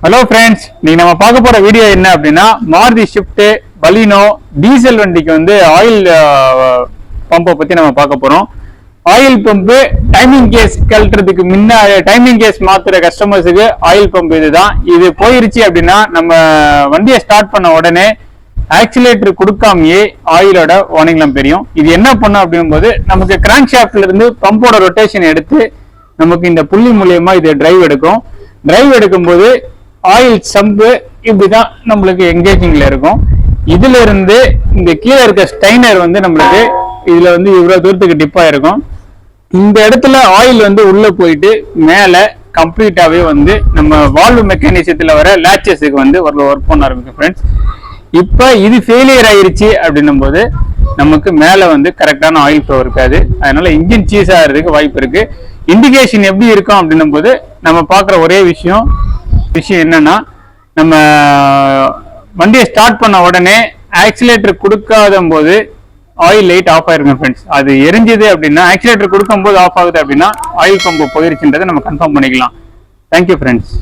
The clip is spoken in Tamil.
ஹலோ ஃப்ரெண்ட்ஸ், நீங்க நம்ம பார்க்க போற வீடியோ என்ன அப்படின்னா மாருதி ஷிஃப்ட் பலினோ டீசல் வண்டிக்கு வந்து ஆயில் பம்பை பத்தி நம்ம பார்க்க போறோம். ஆயில் பம்பு டைமிங் கேஸ் கழட்டுறதுக்கு முன்ன டைமிங் கேஸ் மாத்துற கஸ்டமர்ஸுக்கு ஆயில் பம்பு இதுதான். இது போயிருச்சு அப்படின்னா நம்ம வண்டியை ஸ்டார்ட் பண்ண உடனே ஆக்சிலேட்டர் கொடுக்காமயே ஆயிலோட வார்னிங்லாம் தெரியும். இது என்ன பண்ணும் அப்படின் போது நமக்கு கிராங்க் ஷாஃப்ட்ல இருந்து பம்போட ரொட்டேஷன் எடுத்து நமக்கு இந்த புள்ளி மூலியமா இது டிரைவ் எடுக்கும். டிரைவ் எடுக்கும்போது ஆயில் சம்பு இப்படிதான் நம்மளுக்கு எங்கேஜிங்ல இருக்கும். இதுல இருந்து இந்த கீழே இருக்க ஸ்டைனர் வந்து நம்மளுக்கு இதுல வந்து இவ்வளவு தூரத்துக்கு டிப்பா இருக்கும். இந்த இடத்துல ஆயில் வந்து உள்ள போயிட்டு மேல கம்ப்ளீட்டாவே வந்து நம்ம வால்வு மெக்கானிசத்துல வர லேச்சஸுக்கு வந்து ஒர்க் பண்ண ஆரம்பிக்கும் ஃப்ரெண்ட்ஸ். இப்ப இது ஃபெயிலியர் ஆயிருச்சு அப்படின்னும் போது நமக்கு மேல வந்து கரெக்டான ஆயில் ஃப்ளோ இருக்காது. அதனால இன்ஜின் சீஸ் ஆகிறதுக்கு வாய்ப்பு இருக்கு. இண்டிகேஷன் எப்படி இருக்கும் அப்படின்னும் போது நம்ம பாக்குற ஒரே விஷயம் என்னன்னா, நம்ம வண்டியை ஸ்டார்ட் பண்ண உடனே ஆக்சிலேட்டர் கொடுக்காத போது ஆயில் லைட் ஆஃப் ஆயிருக்கும் ஃப்ரெண்ட்ஸ். அது எரிஞ்சது அப்படின்னா ஆக்சிலேட்டர் கொடுக்கும் போது ஆஃப் ஆகுது அப்படின்னா ஆயில் பம்பு போயிருச்சுன்றதை நம்ம கன்ஃபார்ம் பண்ணிக்கலாம். Thank you friends.